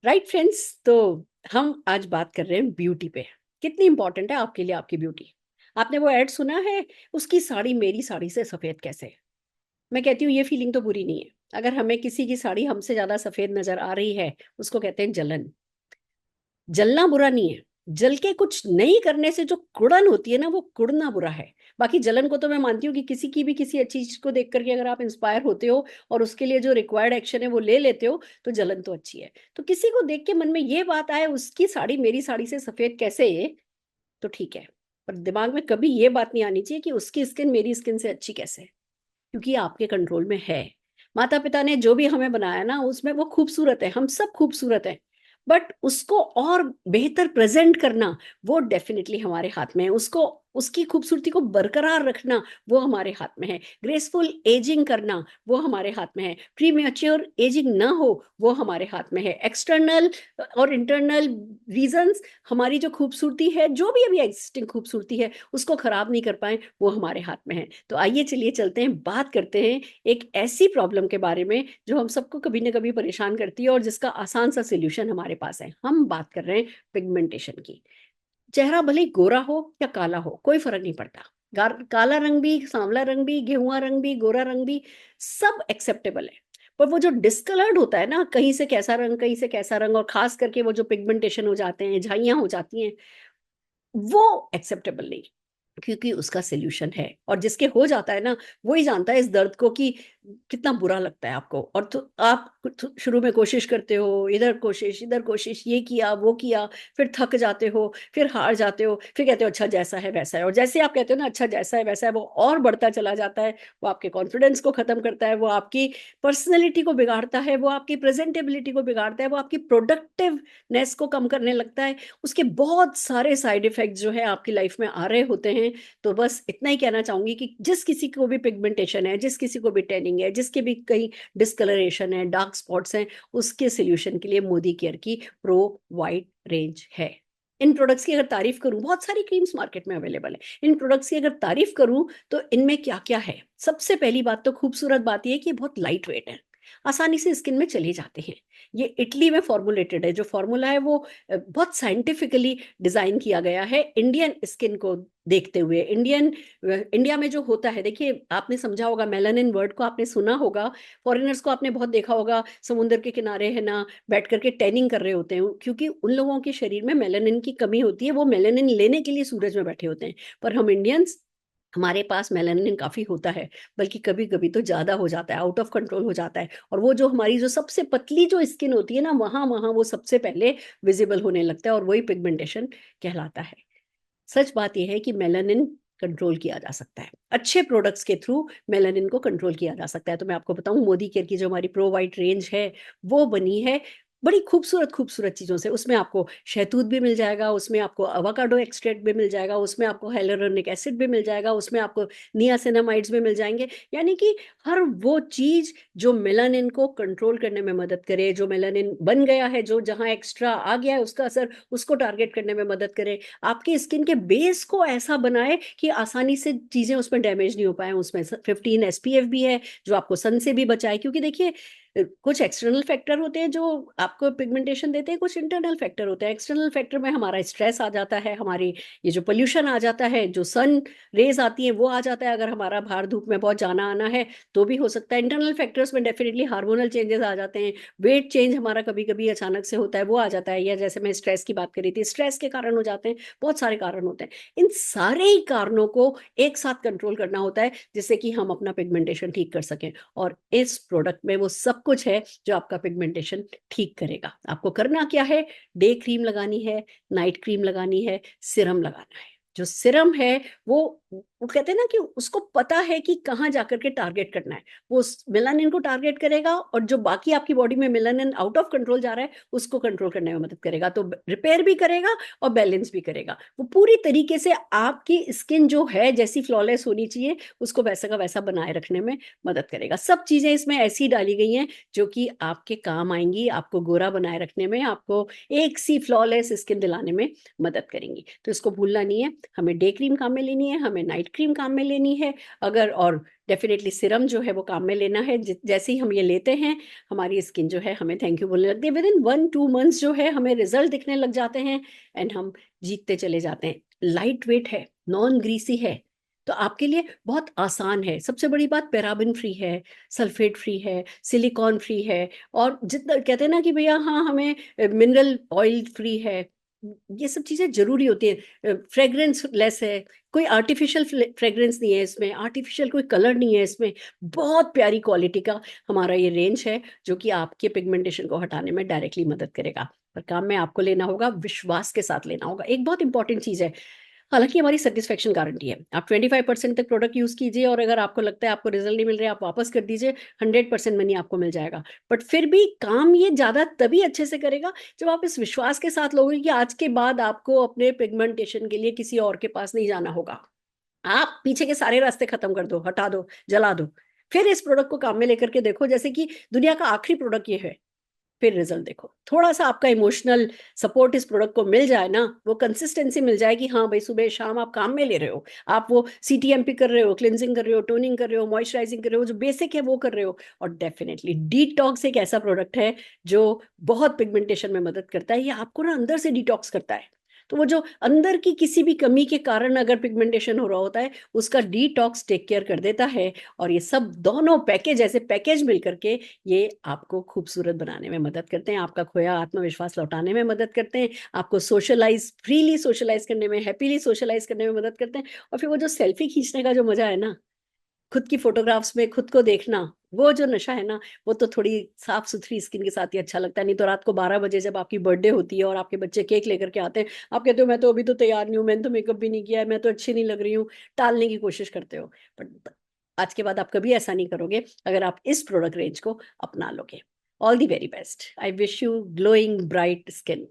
Right friends, तो हम आज बात कर रहे हैं ब्यूटी पे। कितनी इंपॉर्टेंट है आपके लिए आपकी ब्यूटी। आपने वो ऐड सुना है, उसकी साड़ी मेरी साड़ी से सफेद कैसे। मैं कहती हूँ ये फीलिंग तो बुरी नहीं है। अगर हमें किसी की साड़ी हमसे ज्यादा सफेद नजर आ रही है, उसको कहते हैं जलन। जलना बुरा नहीं है। जल के कुछ नहीं करने से जो कुड़न होती है ना, वो कुड़ना बुरा है। बाकी जलन को तो मैं मानती हूँ कि किसी की भी किसी अच्छी चीज को देख करके अगर आप इंस्पायर होते हो और उसके लिए जो रिक्वायर्ड एक्शन है वो ले लेते हो, तो जलन तो अच्छी है। तो किसी को देख के मन में ये बात आए उसकी साड़ी मेरी साड़ी से सफेद कैसे है, तो ठीक है। पर दिमाग में कभी ये बात नहीं आनी चाहिए कि उसकी स्किन मेरी स्किन से अच्छी कैसे है, क्योंकि ये आपके कंट्रोल में है। माता पिता ने जो भी हमें बनाया ना, उसमें वो खूबसूरत है, हम सब खूबसूरत है। बट उसको और बेहतर प्रेजेंट करना, वो डेफिनेटली हमारे हाथ में है। उसको उसकी खूबसूरती को बरकरार रखना, वो हमारे हाथ में है। ग्रेसफुल एजिंग करना, वो हमारे हाथ में है। प्री मैच्योर एजिंग ना हो, वो हमारे हाथ में है। एक्सटर्नल और इंटरनल रीजंस हमारी जो खूबसूरती है, जो भी अभी एग्जिस्टिंग खूबसूरती है, उसको खराब नहीं कर पाए, वो हमारे हाथ में है। तो आइए चलिए चलते हैं, बात करते हैं एक ऐसी प्रॉब्लम के बारे में जो हम सबको कभी ना कभी परेशान करती है और जिसका आसान सा सोल्यूशन हमारे पास है। हम बात कर रहे हैं पिगमेंटेशन की। चेहरा भले ही गोरा हो या काला हो, कोई फर्क नहीं पड़ता। काला रंग भी, सांवला रंग भी, गेहुआ रंग भी, गोरा रंग भी, सब एक्सेप्टेबल है। पर वो जो डिस्कलर्ड होता है ना, कहीं से कैसा रंग कहीं से कैसा रंग, और खास करके वो जो पिगमेंटेशन हो जाते हैं, झाइयां हो जाती हैं, वो एक्सेप्टेबल नहीं। क्योंकि उसका सोल्यूशन है, और जिसके हो जाता है ना, वो ही जानता है इस दर्द को कि कितना बुरा लगता है आपको। और तो आप शुरू में कोशिश करते हो, इधर कोशिश, ये किया वो किया, फिर थक जाते हो, फिर हार जाते हो, फिर कहते हो अच्छा जैसा है वैसा है। और जैसे आप कहते हो ना अच्छा जैसा है वैसा है, वो और बढ़ता चला जाता है। वो आपके कॉन्फिडेंस को खत्म करता है, वो आपकी पर्सनैलिटी को बिगाड़ता है, वो आपकी प्रेजेंटेबिलिटी को बिगाड़ता है, वो आपकी प्रोडक्टिवनेस को कम करने लगता है। उसके बहुत सारे साइड इफेक्ट जो है आपकी लाइफ में आ रहे होते हैं। तो बस इतना ही कहना चाहूंगी कि जिस किसी को भी पिगमेंटेशन है, जिस किसी को भी टैनिंग है, जिसके भी कहीं डिस्कलरेशन है, डार्क स्पॉट्स हैं, उसके सोल्यूशन के लिए मोदी केयर की प्रो वाइट रेंज है। इन प्रोडक्ट्स की अगर तारीफ करूं, बहुत सारी क्रीम्स मार्केट में अवेलेबल है। इन प्रोडक्ट्स की अगर तारीफ करूं, तो इनमें क्या क्या है। सबसे पहली बात तो खूबसूरत बात यह है कि बहुत लाइट वेट है, आसानी से स्किन में चले जाते हैं। ये इटली में फॉर्मुलेटेड है। जो फॉर्मूला है वो बहुत साइंटिफिकली डिजाइन किया गया है, इंडियन स्किन को देखते हुए। इंडिया में जो होता है, देखिए आपने समझा होगा, मेलानिन वर्ड को आपने सुना होगा। फॉरेनर्स को आपने बहुत देखा होगा, समुद्र के किनारे है ना, बैठ करके टैनिंग कर रहे होते हैं, क्योंकि उन लोगों के शरीर में मेलानिन की कमी होती है। वो मेलानिन लेने के लिए सूरज में बैठे होते हैं। पर हम इंडियंस, हमारे पास मेलानिन काफी होता है, बल्कि कभी कभी तो ज्यादा हो जाता है, आउट ऑफ कंट्रोल हो जाता है। और वो जो हमारी जो सबसे पतली जो स्किन होती है ना, वहां वहां वो सबसे पहले विजिबल होने लगता है, और वही पिगमेंटेशन कहलाता है। सच बात यह है कि मेलानिन कंट्रोल किया जा सकता है, अच्छे प्रोडक्ट्स के थ्रू मेलानिन को कंट्रोल किया जा सकता है। तो मैं आपको बताऊं, मोदी केयर की जो हमारी प्रो वाइट रेंज है, वो बनी है बड़ी खूबसूरत खूबसूरत चीजों से। उसमें आपको शहतूत भी मिल जाएगा, उसमें आपको अवाकाडो एक्सट्रैक्ट भी मिल जाएगा, उसमें आपको हाइलुरोनिक एसिड भी मिल जाएगा, उसमें आपको नियासिनामाइड्स भी मिल जाएंगे। यानी कि हर वो चीज जो मेलानिन को कंट्रोल करने में मदद करे, जो मेलानिन बन गया है, जो जहां एक्स्ट्रा आ गया है उसका असर, उसको टारगेट करने में मदद करे। आपके स्किन के बेस को ऐसा बनाए कि आसानी से चीजें उसमें डैमेज नहीं हो पाए। उसमें 15 SPF भी है, जो आपको सन से भी बचाए। क्योंकि देखिए, कुछ एक्सटर्नल फैक्टर होते हैं जो आपको पिगमेंटेशन देते हैं, कुछ इंटरनल फैक्टर होते हैं। एक्सटर्नल फैक्टर में हमारा स्ट्रेस आ जाता है, हमारी ये जो पोल्यूशन आ जाता है, जो सन रेज आती है वो आ जाता है। अगर हमारा बाहर धूप में बहुत जाना आना है तो भी हो सकता है। इंटरनल फैक्टर्स में डेफिनेटली हार्मोनल चेंजेस आ जाते हैं, वेट चेंज हमारा कभी कभी अचानक से होता है, वो आ जाता है। या जैसे मैं स्ट्रेस की बात करी थी, स्ट्रेस के कारण हो जाते हैं, बहुत सारे कारण होते हैं। इन सारे ही कारणों को एक साथ कंट्रोल करना होता है, जिससे कि हम अपना पिगमेंटेशन ठीक कर सकें। और इस प्रोडक्ट में वो सब कुछ है जो आपका पिगमेंटेशन ठीक करेगा। आपको करना क्या है, डे क्रीम लगानी है, नाइट क्रीम लगानी है, सिरम लगाना है। जो सिरम है, वो कहते हैं ना कि उसको पता है कि कहाँ जाकर के टारगेट करना है। वो उस मेलानिन को टारगेट करेगा, और जो बाकी आपकी बॉडी में मेलानिन आउट ऑफ कंट्रोल जा रहा है, उसको कंट्रोल करने में मदद करेगा। तो रिपेयर भी करेगा और बैलेंस भी करेगा। वो पूरी तरीके से आपकी स्किन जो है, जैसी फ्लॉलेस होनी चाहिए, उसको वैसा का वैसा बनाए रखने में मदद करेगा। सब चीजें इसमें ऐसी डाली गई हैं जो कि आपके काम आएंगी, आपको गोरा बनाए रखने में, आपको एक सी फ्लॉलेस स्किन दिलाने में मदद करेंगी। तो इसको भूलना नहीं है, हमें डे क्रीम काम में लेनी है, हमें नाइट क्रीम काम में लेनी है, अगर और डेफिनेटली सीरम जो है वो काम में लेना है। जैसे ही हम ये लेते हैं हमारी स्किन जो है हमें थैंक यू बोलने लगती है। विद इन 1-2 मंथ्स जो है हमें रिजल्ट दिखने लग जाते हैं एंड हम जीतते चले जाते हैं। लाइट वेट है, नॉन ग्रीसी है, तो आपके लिए बहुत आसान है। सबसे बड़ी बात, पैराबिन फ्री है, सल्फेट फ्री है, सिलिकॉन फ्री है, और जितना कहते हैं ना कि भैया हाँ हमें मिनरल ऑयल फ्री है, ये सब चीजें जरूरी होती है। फ्रेग्रेंस लेस है, कोई आर्टिफिशियल फ्रेग्रेंस नहीं है इसमें, आर्टिफिशियल कोई कलर नहीं है इसमें। बहुत प्यारी क्वालिटी का हमारा ये रेंज है जो कि आपके पिगमेंटेशन को हटाने में डायरेक्टली मदद करेगा। पर काम में आपको लेना होगा, विश्वास के साथ लेना होगा। एक बहुत इंपॉर्टेंट चीज है, हालांकि हमारी सेटिस्फेक्शन गारंटी है। आप 25% तक प्रोडक्ट यूज कीजिए और अगर आपको लगता है आपको रिजल्ट नहीं मिल रहा है, आप वापस कर दीजिए, 100% मनी आपको मिल जाएगा। बट फिर भी काम ये ज्यादा तभी अच्छे से करेगा जब आप इस विश्वास के साथ लोगे कि आज के बाद आपको अपने पिगमेंटेशन के लिए किसी और के पास नहीं जाना होगा। आप पीछे के सारे रास्ते खत्म कर दो, हटा दो, जला दो, फिर इस प्रोडक्ट को काम में लेकर के देखो जैसे कि दुनिया का आखिरी प्रोडक्ट ये है, फिर रिजल्ट देखो। थोड़ा सा आपका इमोशनल सपोर्ट इस प्रोडक्ट को मिल जाए ना, वो कंसिस्टेंसी मिल जाए कि हाँ भाई सुबह शाम आप काम में ले रहे हो, आप वो सीटीएमपी कर रहे हो, क्लिनजिंग कर रहे हो, टोनिंग कर रहे हो, मॉइस्चराइजिंग कर रहे हो, जो बेसिक है वो कर रहे हो। और डेफिनेटली डिटॉक्स एक ऐसा प्रोडक्ट है जो बहुत पिगमेंटेशन में मदद करता है। ये आपको ना अंदर से डिटॉक्स करता है, तो वो जो अंदर की किसी भी कमी के कारण अगर पिगमेंटेशन हो रहा होता है उसका डिटॉक्स टेक केयर कर देता है। और ये सब दोनों पैकेज, ऐसे पैकेज मिलकर के ये आपको खूबसूरत बनाने में मदद करते हैं, आपका खोया आत्मविश्वास लौटाने में मदद करते हैं, आपको सोशलाइज, फ्रीली सोशलाइज करने में, हैप्पीली सोशलाइज करने में मदद करते हैं। और फिर वो जो सेल्फी खींचने का जो मजा है ना, खुद की फोटोग्राफ्स में खुद को देखना, वो जो नशा है ना, वो तो थोड़ी साफ सुथरी स्किन के साथ ही अच्छा लगता है। नहीं तो रात को 12 बजे जब आपकी बर्थडे होती है और आपके बच्चे केक लेकर के आते हैं, आप कहते हो मैं तो अभी तो तैयार नहीं हूँ, मैंने तो मेकअप भी नहीं किया है, मैं तो अच्छी नहीं लग रही हूँ, टालने की कोशिश करते हो। बट आज के बाद आप कभी ऐसा नहीं करोगे अगर आप इस प्रोडक्ट रेंज को अपना लोगे। All the very best, I wish you glowing bright skin.